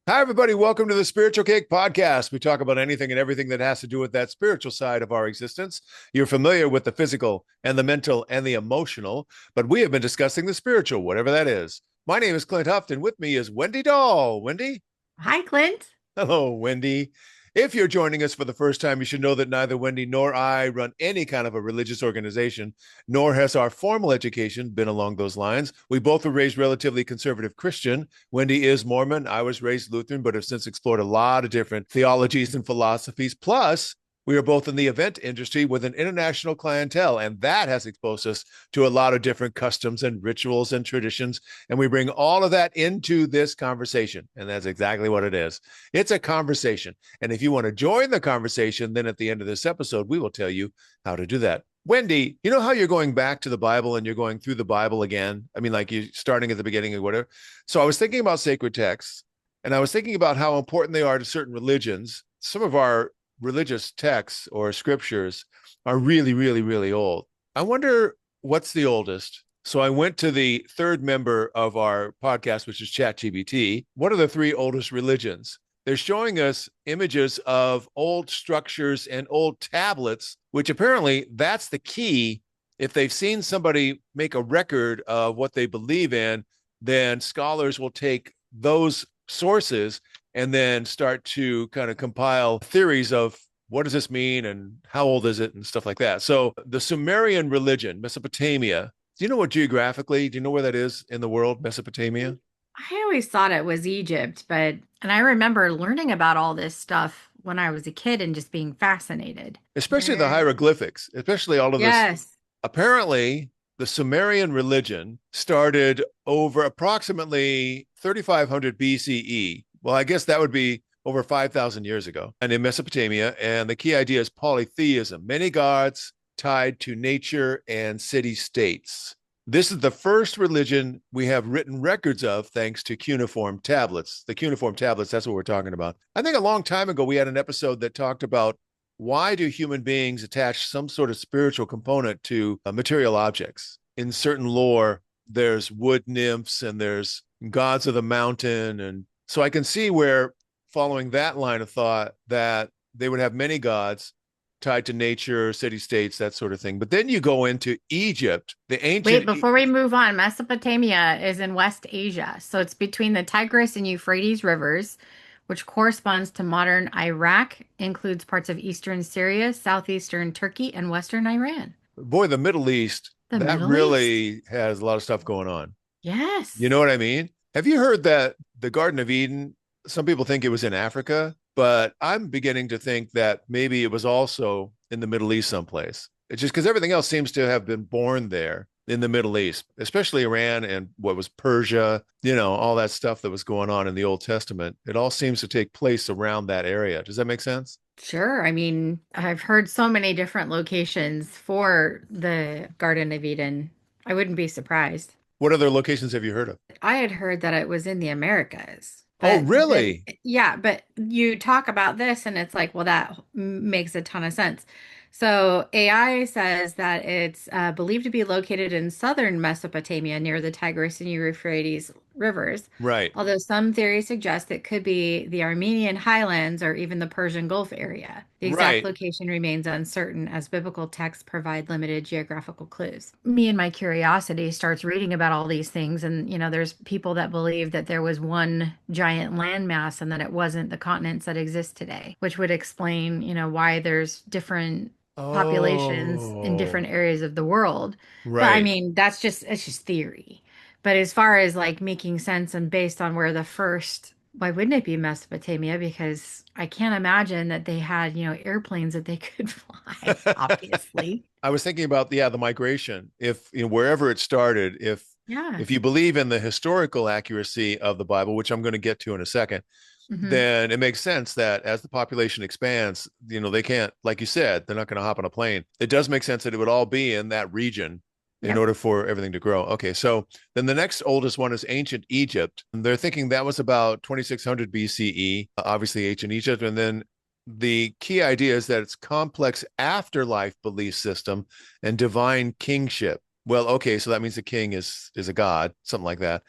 Hi, everybody. Welcome to the Spiritual Cake Podcast. We talk about anything and everything that has to do with that spiritual side of our existence. You're familiar with the physical and the mental and the emotional, but we have been discussing the spiritual, whatever that is. My name is Clint Hufton. With me is Wendy Dahl. Wendy? Hi, Clint. Hello, Wendy. If you're joining us for the first time, you should know that neither Wendy nor I run any kind of a religious organization, nor has our formal education been along those lines. We both were raised relatively conservative Christian. Wendy is Mormon. I was raised Lutheran, but have since explored a lot of different theologies and philosophies. Plus, we are both in the event industry with an international clientele, and that has exposed us to a lot of different customs and rituals and traditions. And we bring all of that into this conversation. And that's exactly what it is. It's a conversation. And if you want to join the conversation, then at the end of this episode, we will tell you how to do that. Wendy, you know how you're going back to the Bible and you're going through the Bible again? I mean, like you starting at the beginning or whatever. So I was thinking about sacred texts, and I was thinking about how important they are to certain religions. Some of our religious texts or scriptures are really, really, really old. I wonder what's the oldest. So I went to the third member of our podcast, which is ChatGPT. What are the three oldest religions? They're showing us images of old structures and old tablets, which apparently that's the key. If they've seen somebody make a record of what they believe in, then scholars will take those sources and then start to kind of compile theories of what does this mean and how old is it and stuff like that. So the Sumerian religion, Mesopotamia, do you know what geographically, do you know where that is in the world, Mesopotamia? I always thought it was Egypt, and I remember learning about all this stuff when I was a kid and just being fascinated. Especially the Where, hieroglyphics, especially all of this. yes. Apparently, the Sumerian religion started over approximately 3500 BCE. Well, I guess that would be over 5,000 years ago, and in Mesopotamia. And the key idea is polytheism, many gods tied to nature and city states. This is the first religion we have written records of thanks to cuneiform tablets. The cuneiform tablets, that's what we're talking about. I think a long time ago, we had an episode that talked about why do human beings attach some sort of spiritual component to material objects? In certain lore, there's wood nymphs and there's gods of the mountain. And so I can see where, following that line of thought, that they would have many gods tied to nature, city states, that sort of thing. But then you go into Egypt, the Wait, ancient. before we move on, Mesopotamia is in West Asia. So it's between the Tigris and Euphrates rivers, which corresponds to modern Iraq, includes parts of eastern Syria, southeastern Turkey, and western Iran. Boy, the Middle East, The that Middle East. really has a lot of stuff going on. You know Yes. what I mean? Have you heard that the Garden of Eden, some people think it was in Africa, but I'm beginning to think that maybe it was also in the Middle East someplace. It's just because everything else seems to have been born there in the Middle East, especially Iran and what was Persia, all that stuff that was going on in the Old Testament. It all seems to take place around that area. Does that make sense? Sure. I mean, I've heard so many different locations for the Garden of Eden. I wouldn't be surprised. What other locations have you heard of? I had heard that it was in the Americas. Oh, But then, really? yeah, but you talk about this and it's like, well, that makes a ton of sense. So AI says that it's believed to be located in southern Mesopotamia near the Tigris and Euphrates rivers, Right. although some theories suggest it could be the Armenian highlands or even the Persian Gulf area. The exact Right. location remains uncertain as biblical texts provide limited geographical clues. Me and my curiosity starts reading about all these things, and there's people that believe that there was one giant landmass and that it wasn't the continents that exist today, which would explain, why there's different populations in different Oh, areas of the world. But I right. mean, it's just theory. But as far as like making sense and based on where the first, why wouldn't it be Mesopotamia? Because I can't imagine that they had, airplanes that they could fly, obviously. I was thinking about the migration. If wherever it started, Yeah. if you believe in the historical accuracy of the Bible, which I'm going to get to in a second, Hmm. then it makes sense that as the population expands, they can't, like you said, they're not going to hop on a plane. It does make sense that it would all be in that region in Yep. order for everything to grow. Okay, so then the next oldest one is ancient Egypt. They're thinking that was about 2600 BCE, obviously ancient Egypt. And then the key idea is that it's complex afterlife belief system and divine kingship. Well, okay, so that means the king is a god, something like that.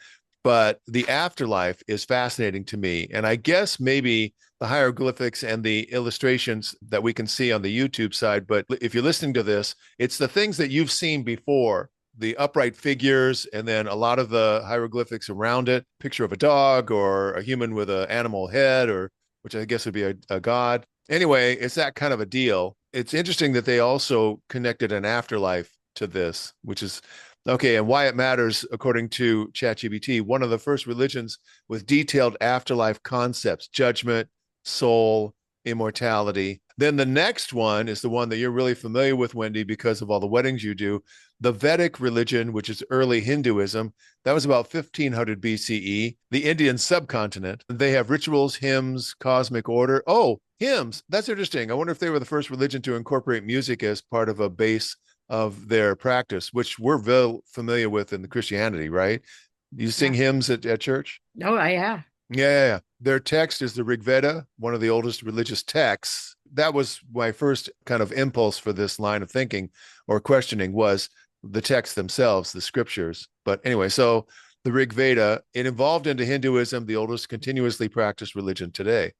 but the afterlife is fascinating to me. And I guess maybe the hieroglyphics and the illustrations that we can see on the YouTube side. But if you're listening to this, it's the things that you've seen before, the upright figures, and then a lot of the hieroglyphics around it, picture of a dog or a human with an animal head, or which I guess would be a god. Anyway, it's that kind of a deal. It's interesting that they also connected an afterlife to this, which is okay. And why it matters, according to ChatGPT, one of the first religions with detailed afterlife concepts, judgment, soul, immortality. Then the next one is the one that you're really familiar with, Wendy, because of all the weddings you do. The Vedic religion, which is early Hinduism, that was about 1500 BCE. The Indian subcontinent, they have rituals, hymns, cosmic order. Oh, hymns. That's interesting. I wonder if they were the first religion to incorporate music as part of a base of their practice, which we're very familiar with in the Christianity, right? You sing Yeah. hymns at church? Oh, yeah. Yeah. Their text is the Rig Veda, one of the oldest religious texts. That was my first kind of impulse for this line of thinking or questioning, was the texts themselves, the scriptures. But anyway, so the Rig Veda, it evolved into Hinduism, the oldest continuously practiced religion today.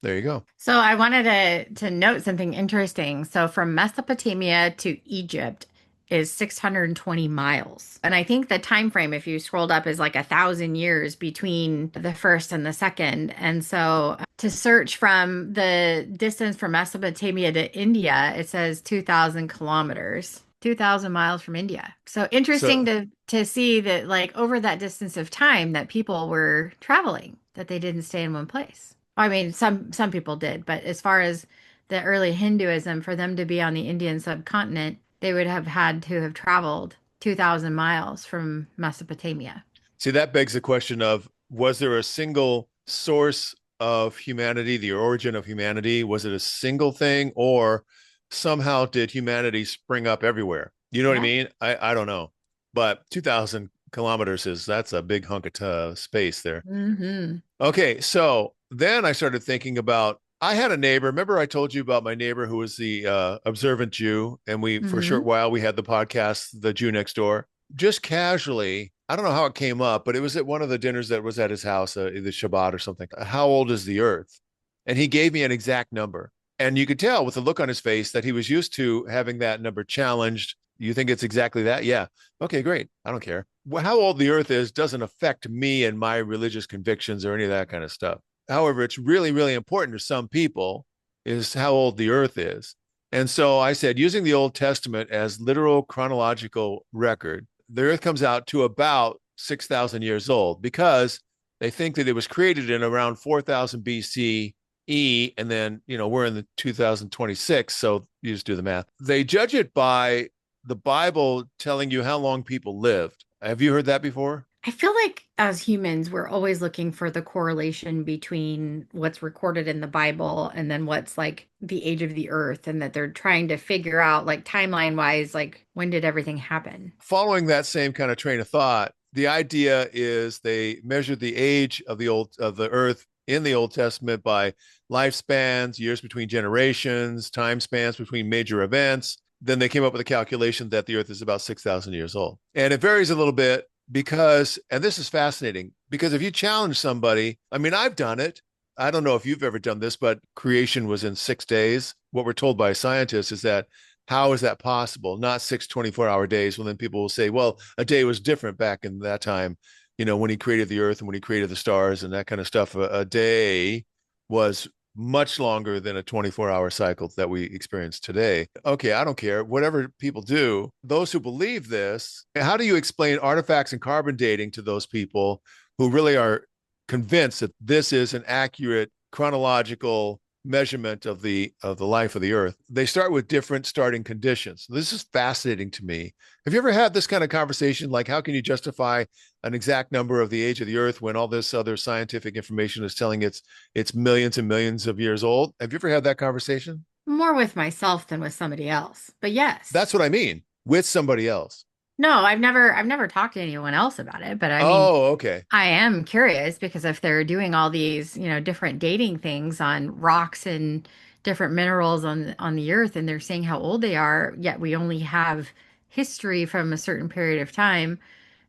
There you go. So I wanted to note something interesting. So from Mesopotamia to Egypt is 620 miles. And I think the time frame, if you scrolled up, is like 1,000 years between the first and the second. And so to search from the distance from Mesopotamia to India, it says 2,000 kilometers. 2,000 miles from India. So interesting So to see that like over that distance of time that people were traveling, that they didn't stay in one place. I mean, some people did, but as far as the early Hinduism, for them to be on the Indian subcontinent, they would have had to have traveled 2,000 miles from Mesopotamia. see, that begs the question of, was there a single source of humanity, the origin of humanity? Was it a single thing, or somehow did humanity spring up everywhere? You know what I Yeah. mean? I don't know. But 2,000 kilometers that's a big hunk of space there. Hmm. Okay, so then I started thinking about, I had a neighbor. Remember, I told you about my neighbor who was the observant Jew, and we, for a short Hmm. while, we had the podcast, The Jew Next Door. Just casually, I don't know how it came up, but it was at one of the dinners that was at his house, either Shabbat or something. How old is the Earth? And he gave me an exact number, and you could tell with the look on his face that he was used to having that number challenged. You think it's exactly that? Yeah. Okay, great. I don't care. How old the Earth is doesn't affect me and my religious convictions or any of that kind of stuff. However, it's really, really important to some people is how old the earth is. And so I said, using the Old Testament as literal chronological record, the earth comes out to about 6,000 years old because they think that it was created in around 4,000 BCE. And then, we're in the 2026. So you just do the math. They judge it by the Bible telling you how long people lived. Have you heard that before? I feel like as humans, we're always looking for the correlation between what's recorded in the Bible and then what's like the age of the earth, and that they're trying to figure out, like timeline wise, like when did everything happen? Following that same kind of train of thought, the idea is they measured the age of the earth in the Old Testament by lifespans, years between generations, time spans between major events. Then they came up with a calculation that the earth is about 6,000 years old. And it varies a little bit because, and this is fascinating, because if you challenge somebody, I mean, I've done it. I don't know if you've ever done this, but creation was in 6 days. What we're told by scientists is that, how is that possible? Not 6 24-hour days. Well, then people will say, well, a day was different back in that time, when he created the earth and when he created the stars and that kind of stuff. A day was much longer than a 24-hour cycle that we experience today. Okay, I don't care. Whatever people do, those who believe this, how do you explain artifacts and carbon dating to those people who really are convinced that this is an accurate chronological measurement of the life of the earth? They start with different starting conditions. This is fascinating to me. Have you ever had this kind of conversation, like how can you justify an exact number of the age of the earth when all this other scientific information is telling it's millions and millions of years old? Have you ever had that conversation? More with myself than with somebody else. But yes. That's what I mean, with somebody else. No, I've never talked to anyone else about it, but I mean, Oh, okay. I am curious because if they're doing all these, different dating things on rocks and different minerals on the earth, and they're saying how old they are, yet we only have history from a certain period of time,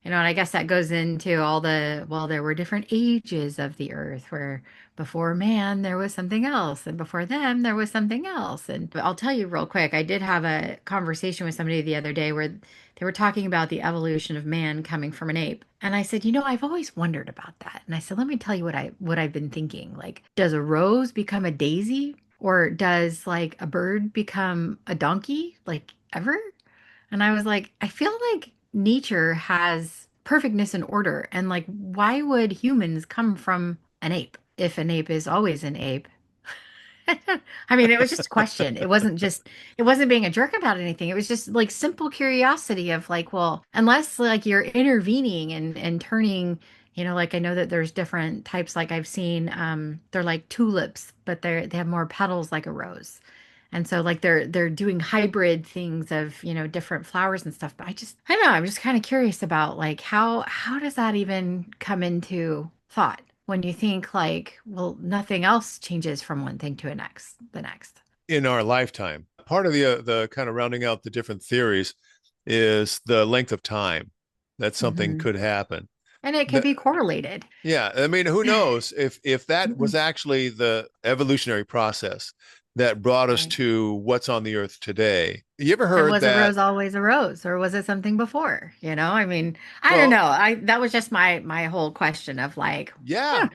And I guess that goes into all the, well, there were different ages of the earth where before man there was something else, and before them there was something else. And but I'll tell you real quick, I did have a conversation with somebody the other day where they were talking about the evolution of man coming from an ape. And I said, I've always wondered about that. And I said, let me tell you what I've been thinking. Like, does a rose become a daisy? Or does like a bird become a donkey? Like ever? And I was like, I feel like nature has perfectness and order. And like, why would humans come from an ape if an ape is always an ape? I mean, it was just a question. It wasn't being a jerk about anything. It was just like simple curiosity of like, well, unless like you're intervening and turning, like I know that there's different types, like I've seen, they're like tulips, but they have more petals like a rose. And so like they're doing hybrid things of, different flowers and stuff. But I don't know, I'm just kind of curious about like how does that even come into thought when you think like, well, nothing else changes from one thing to the next. In our lifetime. Part of the kind of rounding out the different theories is the length of time that something Hmm. could happen. And it could The, be correlated. yeah, I mean, who knows if that was Mhm. actually the evolutionary process that brought us Right. to what's on the earth today. You ever And heard was a that? rose always a rose, or was it something before? I mean, I don't Well, know. I That was just my whole question of like, yeah, huh,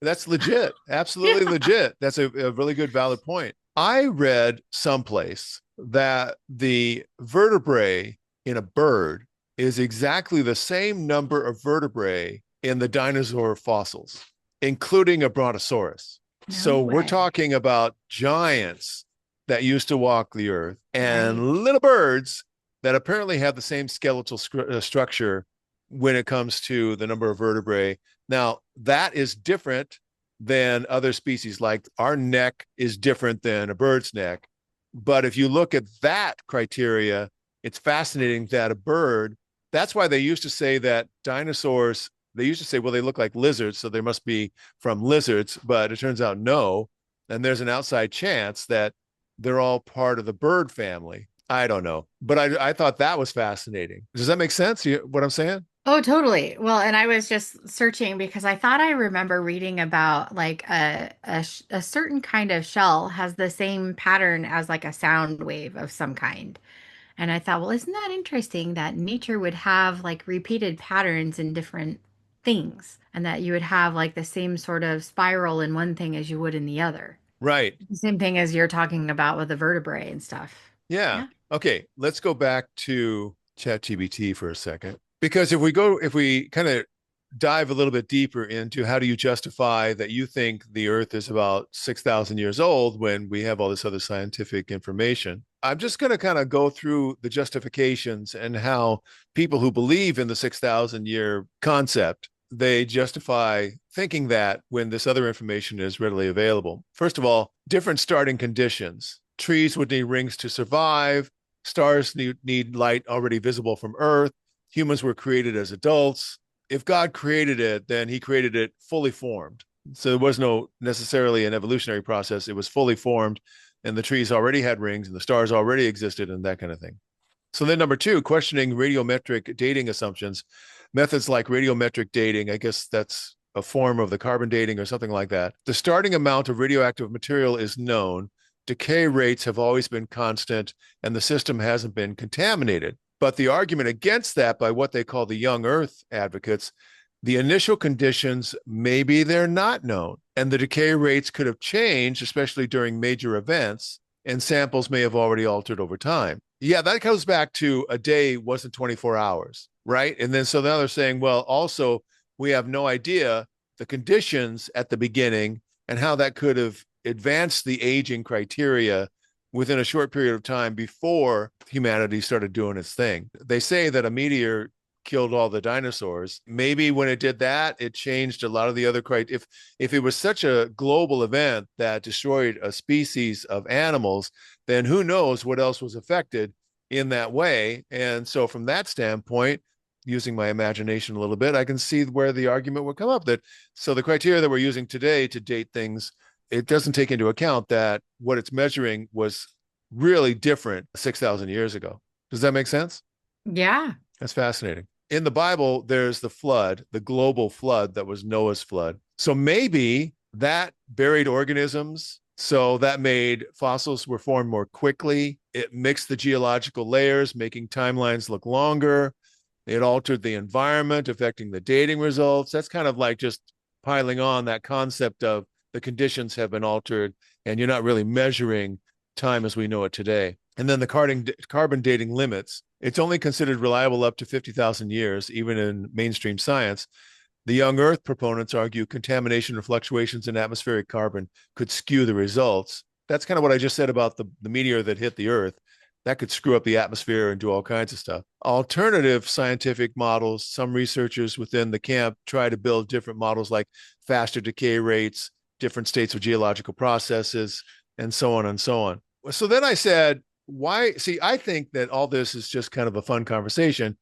that's legit. yeah. Absolutely legit. That's a really good, valid point. I read someplace that the vertebrae in a bird is exactly the same number of vertebrae in the dinosaur fossils, including a brontosaurus. No So we're way. talking about giants that used to walk the earth Right. and little birds that apparently have the same skeletal structure when it comes to the number of vertebrae. Now, that is different than other species. Like our neck is different than a bird's neck. But if you look at that criteria, it's fascinating that a bird, that's why they used to say that dinosaurs, they used to say, well, they look like lizards, so they must be from lizards. But it turns out no. And there's an outside chance that they're all part of the bird family. I don't know. But I thought that was fascinating. Does that make sense? What I'm saying? Oh, totally. Well, and I was just searching because I thought I remember reading about like a certain kind of shell has the same pattern as like a sound wave of some kind. And I thought, well, isn't that interesting that nature would have like repeated patterns in different things and that you would have like the same sort of spiral in one thing as you would in the other. Right. Same thing as you're talking about with the vertebrae and stuff. Yeah. Yeah. Okay. Let's go back to ChatGPT for a second. Because if we kind of dive a little bit deeper into how do you justify that you think the Earth is about 6,000 years old when we have all this other scientific information, I'm just going to kind of go through the justifications and how people who believe in the 6,000 year concept, they justify thinking that when this other information is readily available. First of all, different starting conditions. Trees would need rings to survive. Stars need light already visible from Earth. Humans were created as adults. If God created it, then he created it fully formed. So there was no necessarily an evolutionary process. It was fully formed, and the trees already had rings, and the stars already existed, and that kind of thing. So then, number two, questioning radiometric dating assumptions. Methods like radiometric dating, I guess that's a form of the carbon dating or something like that. The starting amount of radioactive material is known. Decay rates have always been constant, and the system hasn't been contaminated. But the argument against that by what they call the young Earth advocates, the initial conditions, maybe they're not known. And the decay rates could have changed, especially during major events, and samples may have already altered over time. Yeah, that goes back to a day wasn't 24 hours, right? And then so now they're saying, well, also, we have no idea the conditions at the beginning and how that could have advanced the aging criteria within a short period of time before humanity started doing its thing. They say that a meteor killed all the dinosaurs. Maybe when it did that, it changed a lot of the other criteria. If it was such a global event that destroyed a species of animals, then who knows what else was affected in that way. And so from that standpoint, using my imagination a little bit, I can see where the argument would come up that so the criteria that we're using today to date things, it doesn't take into account that what it's measuring was really different 6,000 years ago. Does that make sense? Yeah. That's fascinating. in the Bible, there's the flood, the global flood that was Noah's flood. So maybe that buried organisms, so that made fossils were formed more quickly. It mixed the geological layers, making timelines look longer. It altered the environment, affecting the dating results. That's kind of like just piling on that concept of the conditions have been altered and you're not really measuring time as we know it today. And then the carbon dating limits, it's only considered reliable up to 50,000 years, even in mainstream science. The young Earth proponents argue contamination or fluctuations in atmospheric carbon could skew the results. That's kind of what I just said about the meteor that hit the Earth. That could screw up the atmosphere and do all kinds of stuff. Alternative scientific models, some researchers within the camp try to build different models like faster decay rates, different states of geological processes, and so on and so on. So then I said, why? See, I think that all this is just kind of a fun conversation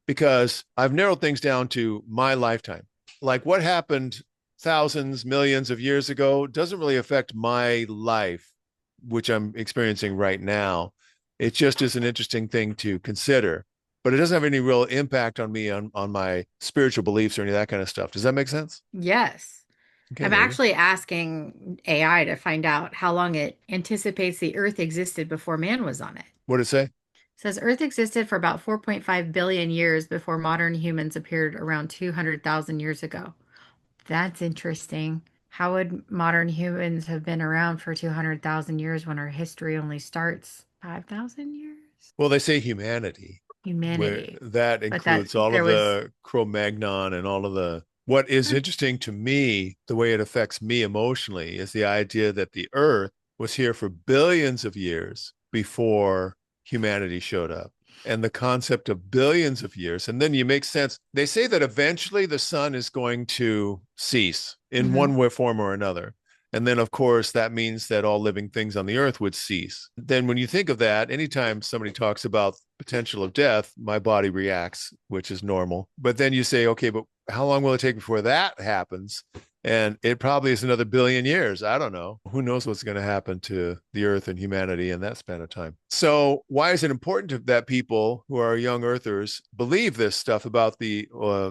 because I've narrowed things down to my lifetime. Like what happened thousands, millions of years ago doesn't really affect my life, which I'm experiencing right now. It just is an interesting thing to consider, but it doesn't have any real impact on me on my spiritual beliefs or any of that kind of stuff. Does that make sense? Yes. Okay, I'm there you go. actually asking AI to find out how long it anticipates the Earth existed before man was on it. What did it say? It says Earth existed for about 4.5 billion years before modern humans appeared around 200,000 years ago. That's interesting. How would modern humans have been around for 200,000 years when our history only starts 5,000 years? Well, they say humanity, where Humanity. that But that includes all of there was, the Cro-Magnon and all of the. What is interesting to me, the way it affects me emotionally, is the idea that the Earth was here for billions of years before humanity showed up. And the concept of billions of years. And then you make sense. They say that eventually the sun is going to cease in Mhm. one way, form or another. And then, of course, that means that all living things on the earth would cease. Then, when you think of that, anytime somebody talks about potential of death, my body reacts, which is normal. But then you say, okay, but how long will it take before that happens? And it probably is another billion years. I don't know. Who knows what's going to happen to the earth and humanity in that span of time? So, why is it important that people who are young earthers believe this stuff about the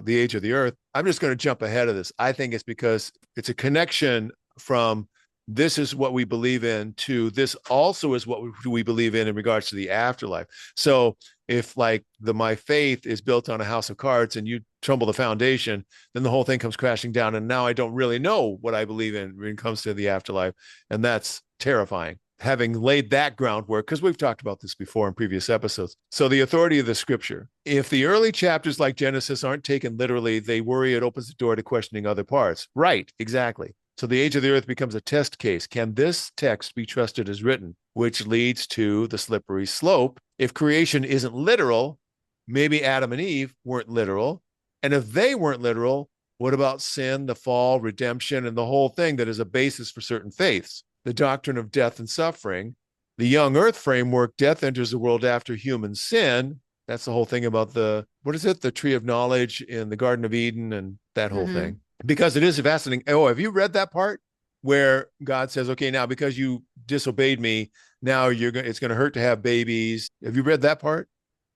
age of the earth? I'm just going to jump ahead of this. I think it's because it's a connection from this is what we believe in to this also is what we believe in regards to the afterlife. So if like my faith is built on a house of cards and you tumble the foundation, then the whole thing comes crashing down. And now I don't really know what I believe in when it comes to the afterlife. And that's terrifying. Having laid that groundwork, because we've talked about this before in previous episodes. So, the authority of the scripture. If the early chapters like Genesis aren't taken literally, they worry it opens the door to questioning other parts. Right, exactly. So the age of the earth becomes a test case. Can this text be trusted as written? Which leads to the slippery slope. If creation isn't literal, maybe Adam and Eve weren't literal. And if they weren't literal, what about sin, the fall, redemption, and the whole thing that is a basis for certain faiths? The doctrine of death and suffering. The young earth framework, death enters the world after human sin. That's the whole thing about what is it? The tree of knowledge in the Garden of Eden and that whole Mhm. thing because it is fascinating. Oh, have you read that part where God says, "Okay, now because you disobeyed me, now it's going to hurt to have babies." Have you read that part?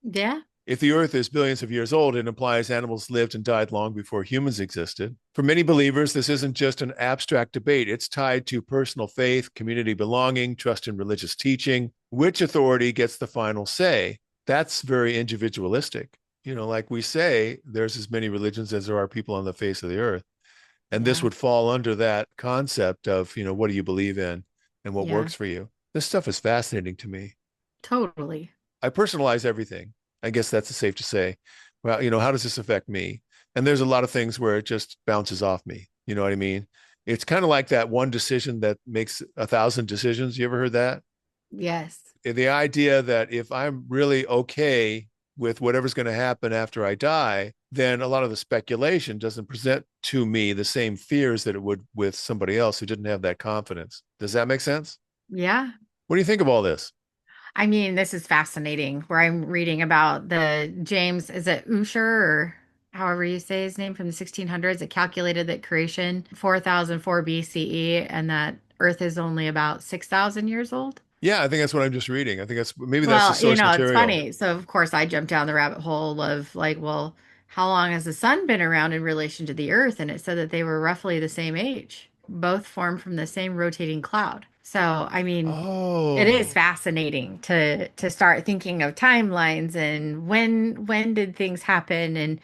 Yeah. If the earth is billions of years old, it implies animals lived and died long before humans existed. For many believers, this isn't just an abstract debate. It's tied to personal faith, community belonging, trust in religious teaching. Which authority gets the final say? That's very individualistic. Like we say, there's as many religions as there are people on the face of the earth. And this Yeah. would fall under that concept of, what do you believe in and what Yeah. works for you? This stuff is fascinating to me. Totally. I personalize everything. I guess that's safe to say. Well, how does this affect me? And there's a lot of things where it just bounces off me. You know what I mean? It's kind of like that one decision that makes 1,000 decisions. You ever heard that? Yes. The idea that if I'm really okay with whatever's going to happen after I die, then a lot of the speculation doesn't present to me the same fears that it would with somebody else who didn't have that confidence. Does that make sense? Yeah. What do you think of all this? I mean, this is fascinating where I'm reading about the James, is it Usher or however you say his name from the 1600s? It calculated that creation 4004 BCE and that Earth is only about 6,000 years old. Yeah, I think that's what I'm just reading. I think maybe that's the Well, source it's material. funny. So, of course, I jumped down the rabbit hole of like, well, how long has the sun been around in relation to the Earth? And it said that they were roughly the same age, both formed from the same rotating cloud. So, I mean, it is Oh, fascinating to start thinking of timelines and when did things happen and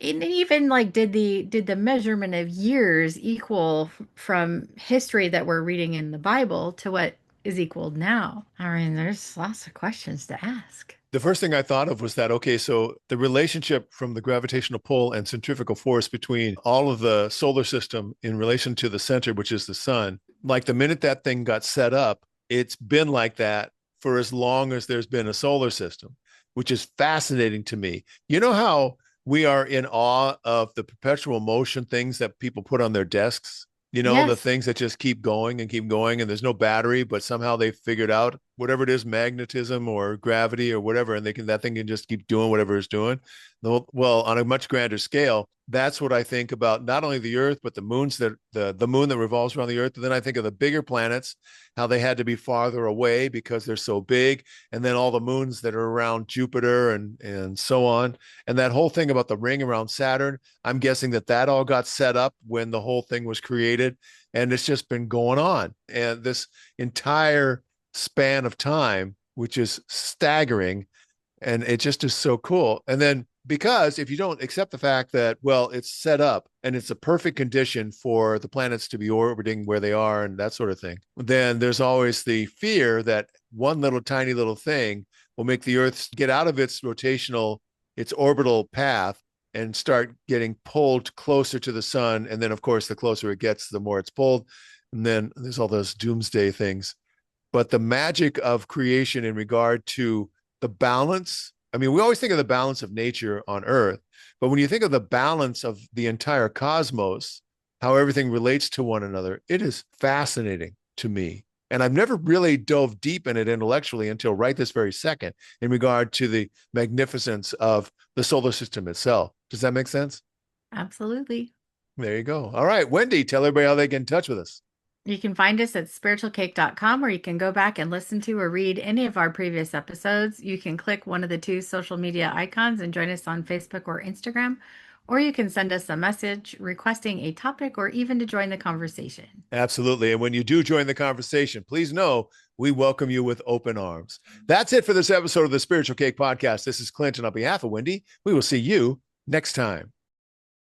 even like did the measurement of years equal from history that we're reading in the Bible to what is equaled now? I mean, there's lots of questions to ask. the first thing I thought of was that, okay, so the relationship from the gravitational pull and centrifugal force between all of the solar system in relation to the center, which is the sun, like the minute that thing got set up, it's been like that for as long as there's been a solar system, which is fascinating to me. You know how we are in awe of the perpetual motion things that people put on their desks? You know, the Yes. things that just keep going, and there's no battery, but somehow they figured out whatever it is, magnetism or gravity or whatever, and that thing can just keep doing whatever it's doing. Well, on a much grander scale, that's what I think about not only the Earth, but the moons that the moon that revolves around the Earth. And then I think of the bigger planets, how they had to be farther away because they're so big, and then all the moons that are around Jupiter and so on. And that whole thing about the ring around Saturn, I'm guessing that all got set up when the whole thing was created, and it's just been going on. And this entire span of time, which is staggering, and it just is so cool. And then because if you don't accept the fact that, well, it's set up and it's a perfect condition for the planets to be orbiting where they are and that sort of thing, then there's always the fear that one little tiny little thing will make the Earth get out of its orbital path and start getting pulled closer to the sun. And then, of course, the closer it gets, the more it's pulled. And then there's all those doomsday things. But the magic of creation in regard to the balance, I mean, we always think of the balance of nature on Earth, but when you think of the balance of the entire cosmos, how everything relates to one another, it is fascinating to me. And I've never really dove deep in it intellectually until right this very second in regard to the magnificence of the solar system itself. Does that make sense? Absolutely. There you go. All right, Wendy, tell everybody how they get in touch with us. You can find us at spiritualcake.com, or you can go back and listen to or read any of our previous episodes. You can click one of the two social media icons and join us on Facebook or Instagram, or you can send us a message requesting a topic or even to join the conversation. Absolutely. And when you do join the conversation, please know we welcome you with open arms. That's it for this episode of the Spiritual Cake Podcast. This is Clint, and on behalf of Wendy, we will see you next time.